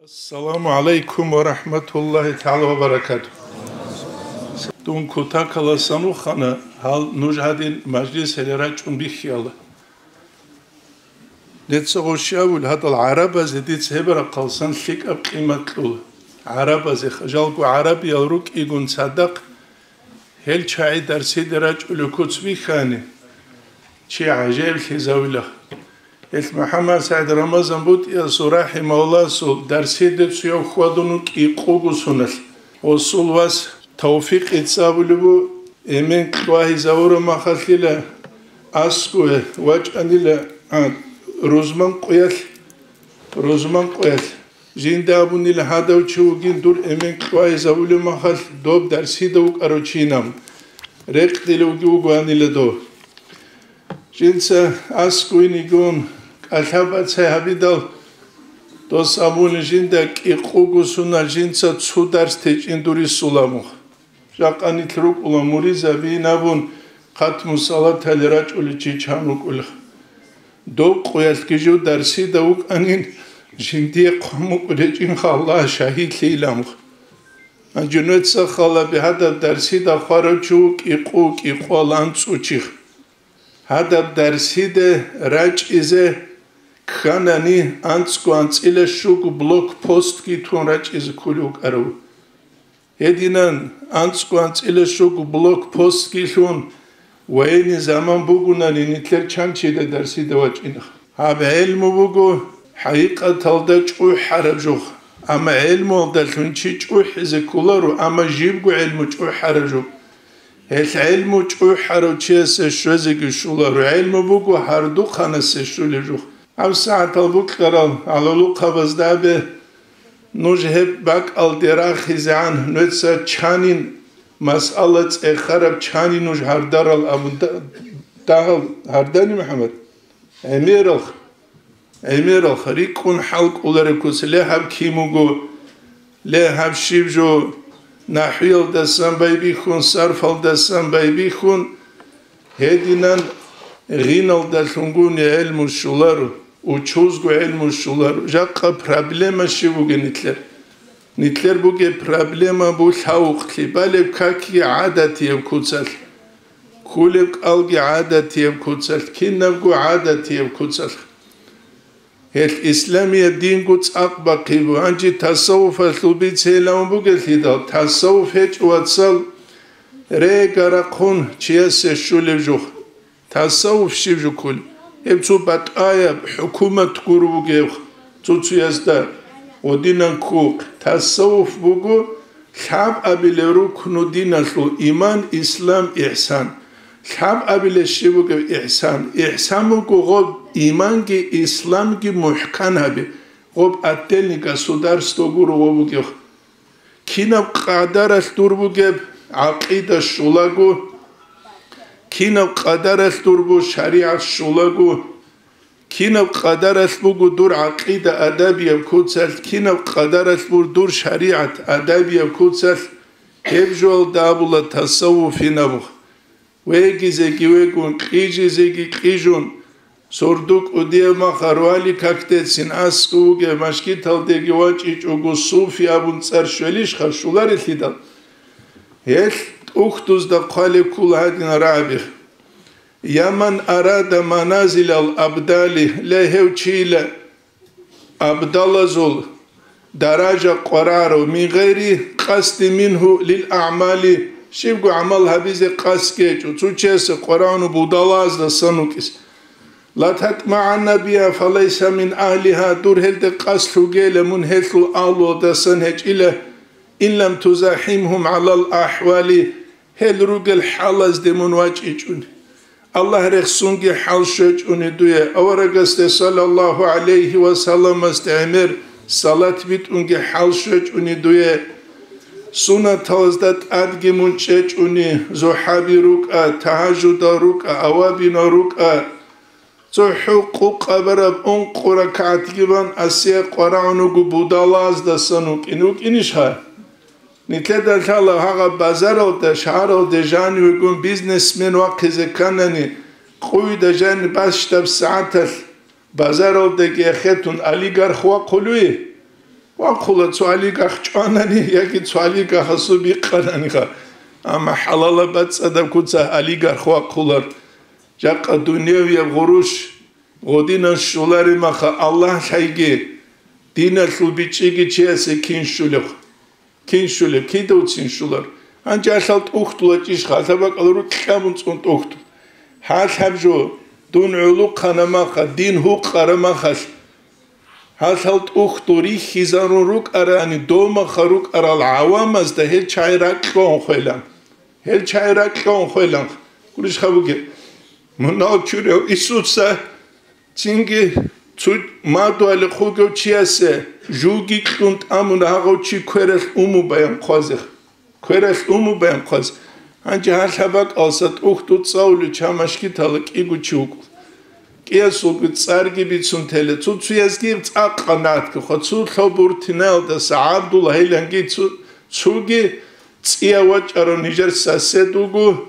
Assalamu alaikum wa rahmatullahi ta'ala wa barakatuh. Dun kutakala sanu khana hal nujhadin majlis helerachun bikhiala. Netsogoshawul hadal araba zedit hebra qalsan lik ab qimatlul. Araba ze khajalku arabi alruk igun sadaq hel chai darsi derachul kutsbi khani. Chi ajel khizawila. El Muhammad Said Ramazan but ya surahi mawla sul darsi de suyo khwadunu iqugusunal. Osul was tawfiq itsabulu emen kwahi zawra makhathila asku waj anila rozman qoyal jinda bunil hadaw chugin dur emen kwahi zawlu makhath dob darsi de ukarochinam reqdilu guganila do jinsa asku inigun Alhabat habidal dos amul jinda iqugusuna jinsa tsudars techinduri sulamu jaqani truk ulamuri zabinabun qatmu salat haliraj ulichi chanukul do qoyalkiju darsi dauk anin jindi qamuk ulechin Allah shahid lilam anjunut sakhala bihada darsi da kharaju iquk iqalan tsuchih hada darsi de raj ize Khanani antsquants ile shug blog post ki tunrach is kuluk aru. Edinan antsquants ile shug blog post ki shun waini zaman bugunan initler chanchi de dersi de wachina. Habe ilmu bugu haqiqat alda çu harajug. Ama ilmu da tunchi çu hizikularu ama jibgu ilmu çu harajug. El ilmu çu haruchi se shwezigi shularu ilmu bugu hardu khana se shulejug. Am saat albuk qaral alalu qabazdabe nujheb bak al dirah hizan nutsa chanin mas'alat kharab chanin nuj hardar al abda dahal hardani Muhammad emir al khariqun halq ularakus lehab kimugo lehab shibjo nahil dasan baybi khun sarfal dasan baybi khun hedinan ghinal dalungun ilmu shularu Uçuzgu ilmu şular, jaqqa problema şivuge nitler buge problema bu tavukli, balev kaki adati ev kutsal, kulev algi adati ev kutsal, kinnavgu adati ev kutsal. El İslamiye din guts akbaqi bu, anci tasavvuf aslubit selam buge lidal, tasavvuf hiç uatsal, re garakun çiyase şulev juh, tasavvuf şivju kul. Ebzu bataya hükümet grubu gev tutsuyazda odinan kuk tasavvuf bugu khab abile ruknu dinaslu iman islam ihsan khab abile shibu gev ihsan bugu gob iman ki islam ki muhkan habi gob attelni gasudarstvo guru gobu gev kinab qadar turbu gev aqida shulagu Kinav qadaras durbu şariat şulagu Kinav qadaras bugu dur aqida adabiyev kutsal Kinav qadaras bur dur şariat adabiyev kutsal Hevjol dabula tasavvufina bu Vegizegi vegun qijizegi qijun Sorduk udiyema kharvali kaktetsin asku uge maşki taldegi vaç ugu sufi abun tsarşveliş kharşular ethidal Hel Uhtuz da qali kul hadin rabih. Yaman arada manazil al abdali lehevçile abdalazul daraja qararo min gayri qasdi minhu lil a'mali şivgu amal habize qaske çuçese Kur'anu budalaz da sanukis. La tatma'a nabiya falaysa min ahliha dur helde qaslu gele munhetlu alu da sanhec ile in lem tuzahimhum alal ahvali hel rugel halaz demun vaç'un Allah rexsungi hal şöç'un duye avaragaste sallallahu aleyhi ve sellem astemir salat bitungi hal şöç'un duye suna tazdat adgi munç'un zuhabi ruk'a tahajjuda ruk'a awabina ruk'a zuhuqu qabarab unqura ka'atgiban asya qara'unugu budalaz da sanuk inuk inişha Nitler şala haga bazaro da şaro de jani uygun biznesmen vakize kanani kuy da jani baştab saatel bazaro de gehetun aligar khwa quluy وأقول سؤالي كأخشانني ياكي سؤالي كحسوبي قرانيها أما حلال بس أدم كوتسا علي كأخوا أقولر جاك الدنيا يغروش غدينا شولاري مخا الله شايجي دينا شلبيتشيجي تشيسي كين شولر كيدو تشين شولر أنجا شلت أختلا تيش خاطبك ألرو كامون تونت أخت هاش هبجو دون علو قنمخا دين هو قرمخاش هالت أختوري خيزانو روك أراني دوما خروك أرى العوام از ده هل چايراك لون خيلان كلش خبوكي مناو كوريو إسوتسا تينجي تود ما دوالي خوغو چياسي جوغي كنت أمون هاغو چي كورس أمو بايم قوازي هنجي هل حباك ألسات أختو تصاولو چامشكي تالك إيگو چوكو Кесул царги бицун теле цу язгим цақанат ко цу хобуртинал да саабдул хеланги цуги циавач аро нижер саседугу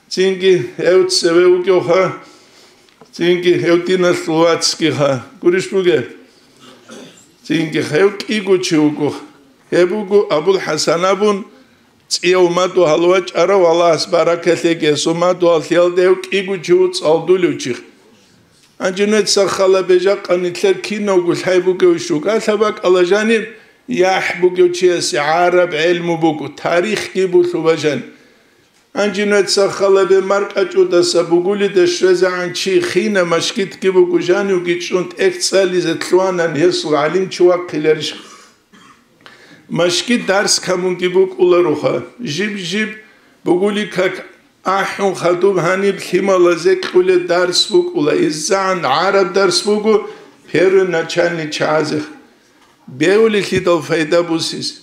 цинги эуцевеугё ха цинги эутина словацки ха гуришбуге цинги хеукигу чугу хебугу абул хасанабун циаумату халвач аро валас баракатеге сумату алхелдеу кигу чуц алдулучих أنجنت سخلا بجاق أنتلر كينو قل حيبوكو شوكا ثبك الله جانب يحبوكو تشيس عرب علم بوكو تاريخ كيبو ثبجان أنجنت سخلا بمرك أجودا سبوغولي دشوزا عن شي خينا مشكيت كيبوكو جانيو جيتشونت اكتسالي زتلوانا نهسل علم چواق قلرش مشكيت درس كمون كيبوك أولا روخا جيب بوغولي كاك أحن خدوم هني بحمال زك ولا درس بوك ولا إزعن عرب درس بوكو بيرو نچاني چازخ بيولي خيدال فايدة بوسيس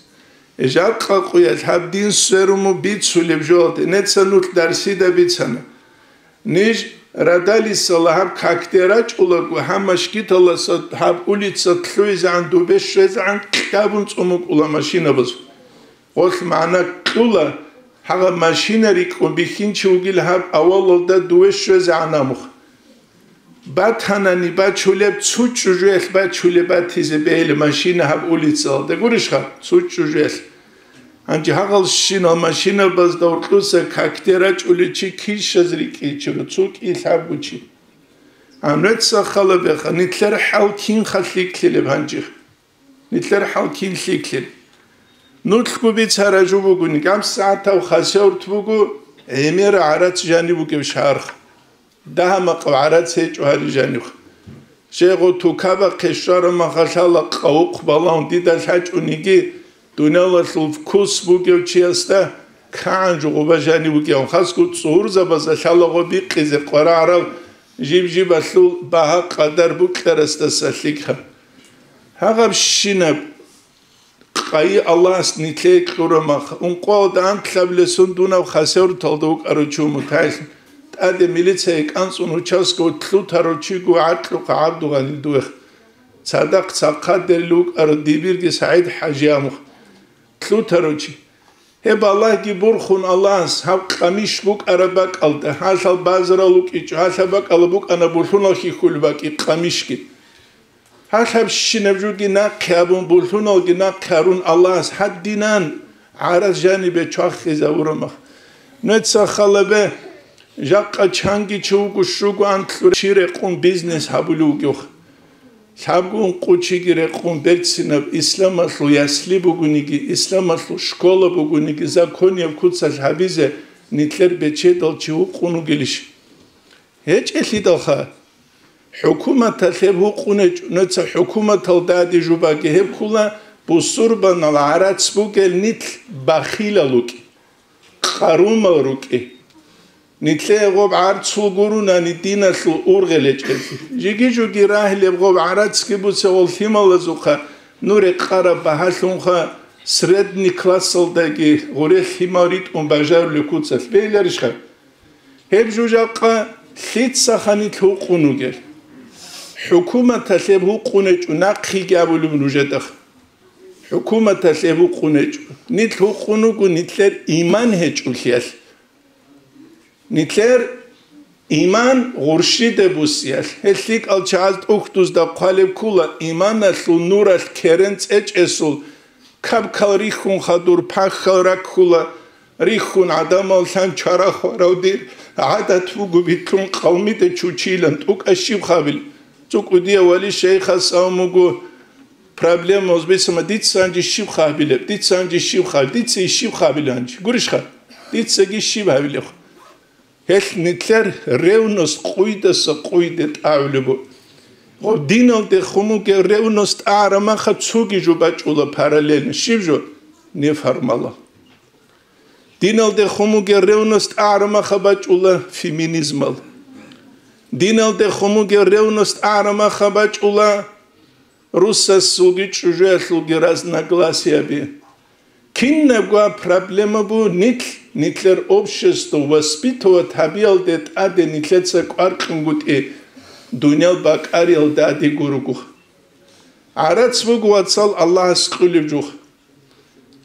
إجاب قاقوية الحبدين سيرومو بيت سوليب جوالت نتسا نوت درسي دا بيتسانا نيج ردالي صلاحب كاكتراج أولاكو هم مشكيت الله صحاب أوليت سطلوي زعن دوبش شوزعن كابون تسوموك أولا ماشينة بزو قلت معنا كولا هذا ماشينة ريكون بيخين شوغيل هاب أول ده دوش شوز عنامخ بعد هناني بعد شولب تسوت شجوع بعد شولب بعد تيزه بيل ماشينة هاب أولي تصل ده قولش خا تسوت شجوع أنجي هذا الشينا ماشينة بس دورتلوسا كاكتراج أولي شيء كيش شزريكي شو تسوق إلهاب وشي أنت سخلا بخ نتلر حال كين خليك لي بهنجي نتلر حال كين خليك لي نطلقو بيتسارا جوبوغو نقام ساعتا وخاسيور تبوغو امير عرات جانبوغو بشارخ ده مقو عرات سيجو هاري جانبوغ شيغو توكابا قشار مخاشالا قوق بالان ديدا الحاج ونيجي دونالا سلفكوس بوغو چياستا كان جوغو جانبوغو خاسكو تصور زبازا شالاغو بيقيزي قرا عراو جيب أسلو باها قدر بوكتر استساليكها هاغا بشينب قاي الله سنيتلك قرمخ انقوا دان تلبلسون دونا وخسر تلدوك أرجو متعش تأدي ميليتسيك أنسون وشاسكو تلو تروشيكو عطلو قعبدو غالدوخ صدق ساقادر لوك أرديبيرغي سعيد حاجيامخ تلو تروشي هب الله جبورخون الله هب قميش بوك أرباك ألده هاشال بازرالوك إيجو هاشاباك ألبوك أنا بورخون الخي خلباك إقاميشكي هاشاب شنبجوغي ناقيابون بولتون أوغي ناقيارون الله حد دينان عرض جانبه چاخي زورمخ نتسا خلبه جاقا چانگي چوغو شوغو انتلور چيري قون بيزنس هبولوغيوخ شابگون قوچيگي رقون برتسينب إسلام أسلو يسلي بوغونيگي إسلام أسلو شكولا بوغونيگي زاكونيب كوتساش حبيزه نتلر بچه دال چيو قونو گليش هيچ اخي دالخا حكومة تلهب قونج نتس حكومة تلدادي جوباكي هب كولا بوسوربان العرات سبوكل نتل بخيلة لوكي قارومة لوكي نتل غوب عرات سلغورونا ندينا سل أورغلج جيجي جوكي راهي لبغوب عرات سكيبو سوال ثيما لزوخا نوري قارا بحاشونخا سردني كلاسل داكي غوري ثيماريت بجار لكوتسف بيلارشخا هب جوجاقا خيت سخاني تلو قونوغل حكومة تلهب قونج وناقي جابولو بنوجدخ حكومة تلهب قونج نتلو قونوغو نتلر إيمان هج الخيال نتلر Iman gurshide busial. Hellik al chalt uktuz da qaleb kula iman al nur al kerens esul kab kal rikhun khadur pakhal rakula rikhun adam al san chara khawdir adat ugu bitun qawmi de chuchilan tuk ashib khabil tuk udiya wali sheikh asamugu problemos besma dit sanji shib khabil dit sanji shib khal dit se shib khabilanj gurish khal dit se gi shib khabil Hel nitler reunos quidas quidet avlebo. O dinal de khumuge reunos arama khatsugi jubachula parallel shivjo ne farmala. Dinal de khumuge reunos arama khabachula feminismal. Dinal de khumuge reunos arama khabachula russa sugi chujelu разногласияби. Kinna проблема бу Nitlер общество воспитывало табиал дет аде нитлеца кваркунгут дунял бакариал дади гуругух. Арац вугу ацал Аллах скулибжух.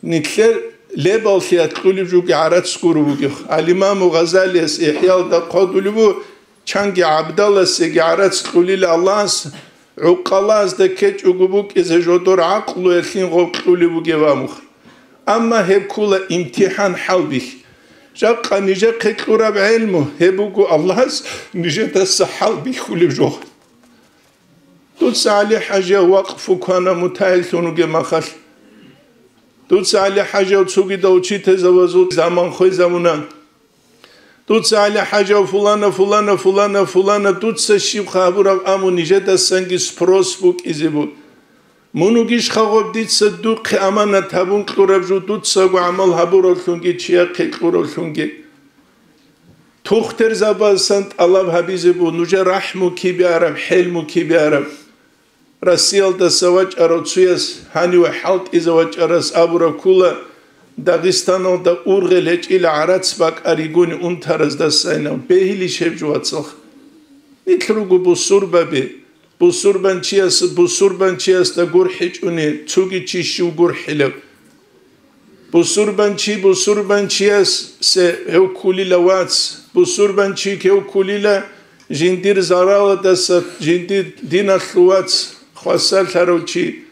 Нитлер лебал хиат кулибжуги арац гуругух. Алимаму Газалиес ихял да қадулибу чанги Абдаллас еги арац кулили Аллахс уқалаз да кеч угубук изе жодор ақлу эхин ғоб кулибуги вамух. Amma hep kula imtihan halbih. Şakka nice keklura be ilmu. Hebuku Allah'ız nice tessa halbih kulibjoh. Tutsa ali haja vakfu kana mutahil sonu gemakhal. Tutsa ali haja utsugi da uçite zavazut zaman khoy zamunan. Tutsa ali haja fulana tutsa şib khaburav amu nice tessangi spros buk izibuk. Munugish khaghob ditsa duq amana tabun qurabju tutsa gu amal habur olsungi chia qequr olsungi tuxter zabasant Allah habize bu nuja rahmu ki biarab hilmu ki biarab rasiyal da savaç arotsuyas hani ve halt izavaç aras abura kula Dagestano da urgeleç ila arats bak ariguni untaraz da sayna behili şevju atsakh nitrugu bu surbabi Bu surban çiyas da gurhiç uni tsugi çişu gurhile. Bu surban çiyas se evkuli lavats. Bu surban çi evkuli la jindir zarala da sa jindir dinatluats khwasal tarochi.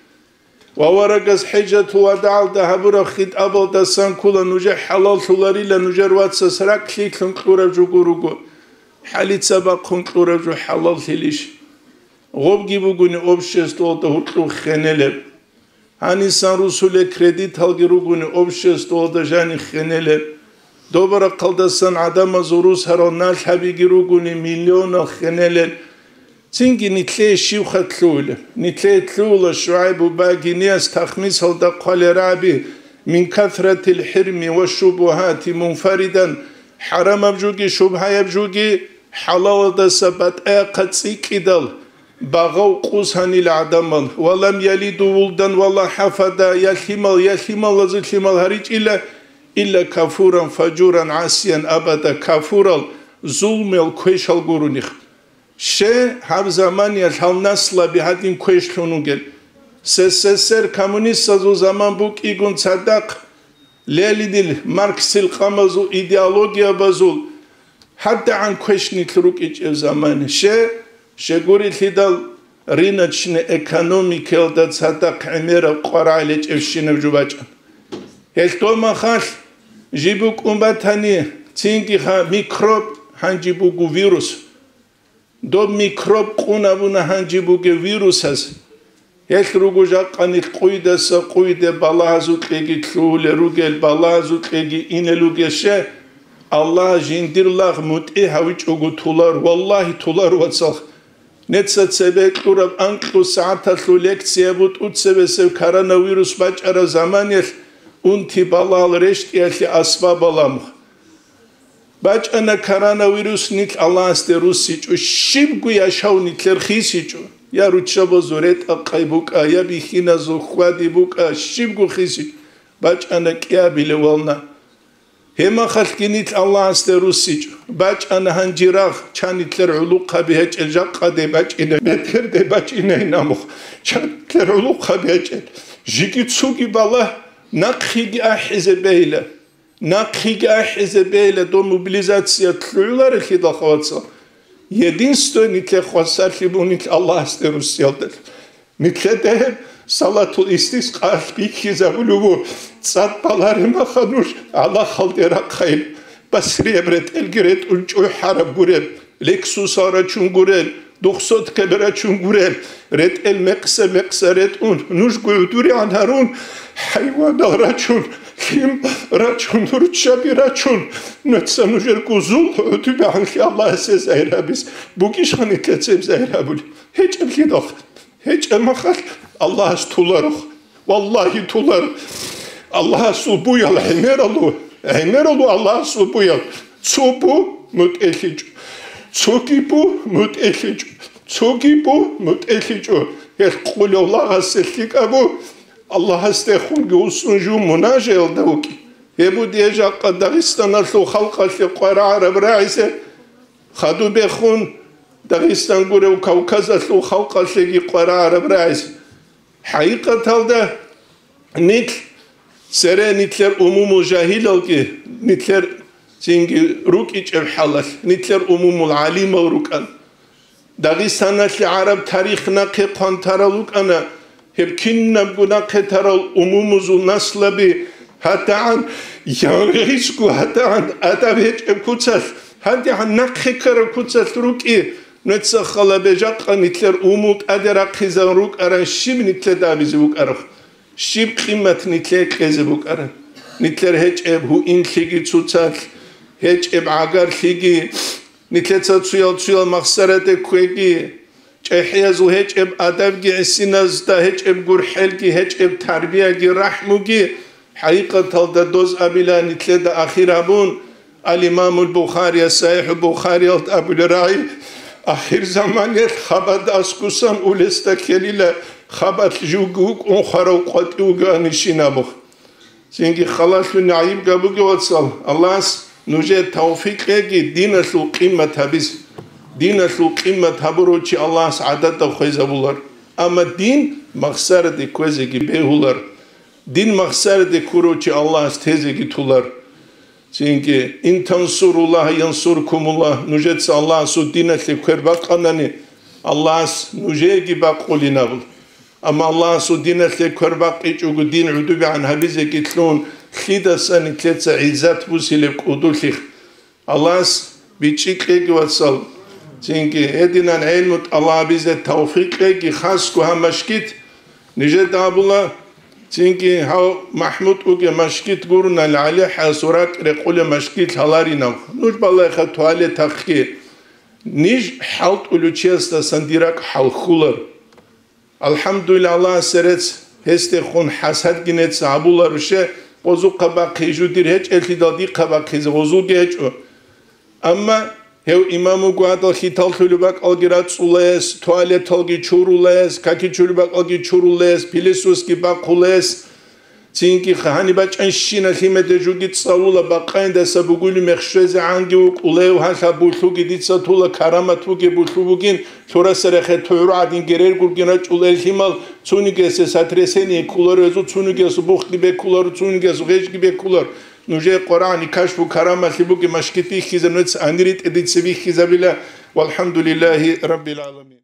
Wawaragas hijatu wada'al da habura khid abal da san kula nuja halal tularila nujarwatsa sarak klikun kuraju gurugu. Halitsa bakun kuraju halal hilish. Gobgi buguni обществото hutlu khenele. Hani san rusule kredit algiruguni обществото jani khenele. Dobra kaldasan adama zorus haronal habigiruguni milyona khenele. Cingi nitle shiv khatlule. Nitle tlula shuaibu baginias takhmis halda qale rabi min kathratil hirmi wa shubuhati munfaridan haram abjugi shubha abjugi halal da sabat aqatsikidal. Bağav qushanil adamal walam yalidu wuldan wala hafada yalhimal azilhimal hariç illa kafuran fajuran asiyan abada kafural zulmel kweşal gurunih she hav zaman yal nasla bihadin kweşlunu gel SSSR komünist o zaman bu igun sadak lelidil marksil qamazu ideologiya bazul hatta an kweşnik ruk iç zaman Sheguri lidal rinachne ekonomikel da sadak emera qaralech evshine jubachan. Heltoma khal jibuk umbatani tsingi kha mikrob hanjibugu virus. Do mikrob qunabuna hanjibugu virus has. Helrugu jaqani qoydasa qoyde balazut legi tlule rugel balazut legi ineluge she Allah jindirlag muti havich ugu tular wallahi tular watsakh Netsa sebek urab anklu saatatlu lektsiya but utsebesev koronavirus bacara zamanel unti balal reşt yelli asbab alamh. Bacana koronavirus nit Allah aste rusicu shibgu yaşav nitler khisicu. Ya ruçaba zoret aqaybuka ya bihina zukhwadibuka shibgu khisicu. Bacana kya bile walna. Hema khalkinit Allah aste rusicu. Bacana hanjirag chanitler uluqa biheç eljaqqa de bacine beter de bacine namukh. Chanitler uluqa biheç. Jigitsugi bala naqhigi ahize beyle. Naqhigi ahize beyle do mobilizatsiya tluylar khida khavatsa. единственный нитле хвасарли был нитле Аллах стерусиалдер. Нитле де салатул истис qalbi забулу цат балари махануш Аллах халдера қайл басребрет элгерет унчуй хараб гурел лексус ара чун гурел 200 кебера чун гурел рет эл мекса рет ун нуш гуйдури анарун хайван рачун Kim raçun durçabi raçun nötsen ujer kuzul ötübe hangi Allah ses eyrabis bu kiş hani tetsem zeyrabul hiç emkidoq hiç emakal Allah'a tularıq vallahi tular Allah'a su bu yal emer olu Allah'a su bu yal su bu mütelic Çoki bu mütelic çoki bu mütelic her kul Allah'a sellik abu Allah استخون جوسون جو مناجل دوكي يبو ديجا قد داغستان لو خلق القرى عرب راعسه خدو بخون داغستان غورو كوكاز لو خلق القرى عرب راعسه حقيقه هذا نيت سره نيتلر عموم جاهل اوكي نيتلر زينغي روك يجب حلال نيتلر عموم العليم وروكان داغستان العرب تاريخنا قان ترالوك انا hep kinnab guna ketaral umumuzun naslabi hatta an yangisku hatta an adabet kutsal hatta an nakhikar kutsal ruki netsa khala bejaq nitler umut adera khizaruk aran shib nitler dabizuk arx shib qimat nitler qezibuk aran nitler hecheb hu inligi tsutsal hecheb agar ligi nitler tsuyal maqsarate kwegi چهیزو هیچ اب ادب گی سینازدا هیچ اب گرحل گی هیچ اب تربیه گی رحمو گی حقیقت هل دوز ابیلا نتلد آخرابون الامام البخاری صحیح البخاری ابو الرای آخر زمانیت خبر اسکوسان اولستا کلیلا خبر جوگوک اون خرو قطعوگا نشینا بخ زینگی خلاص نعیب گبوگی وصل الله نوجه توفیق گی دین اسلو قیمت هبیز دين شو قيمة هبروتشي الله سعادة خويزة بولار أما دين مخسر دي كويزة بيهولار دين مخسر دي كوروتشي الله استهزة تولار سينكي إن تنصر الله ينصركم الله نجدس الله سو دينة لكرباق قناني الله نجيك باقولنا بول أما الله سو دينة لكرباق إيجوغو دين عدوبي عن هبيزة كتلون خيدة ساني تلتسا عزات بوسي لك أدوليخ الله بيتشيك لكي وصل Çünkü edinen ilmut Allah bize tevfik ki khas ko hamashkit nijet abula çünkü ha Mahmud uge mashkit gurun al ali hasurat requl mashkit halarina nuj balla kha tuale takki nij halt uluchesta sandirak halkhular alhamdulillah Allah seret heste khun hasad ginet sabular she qozu qaba qijudir hech eltidadi qaba qiz qozu geç ama Hev imamu guadal hital tulubak algirat sules, tualet algi churules, kaki chulubak algi churules, pilesus ki bakules. Çünkü hani bacan şina himete jugit saula baqain da sabugulu mexşeze angi uk ulev hansa bultu gidit satula karamat uge bultu bugin sonra serehe toyru adin gerer gurgina ulel himal tsuni gese satreseni kular özu tsuni gesu buh gibi kular tsuni gesu geç gibi kular. نوجه قرآن كشف كرامة لبوك مشكتي خزنوت أندريت إديت سبي خزبلا والحمد لله رب العالمين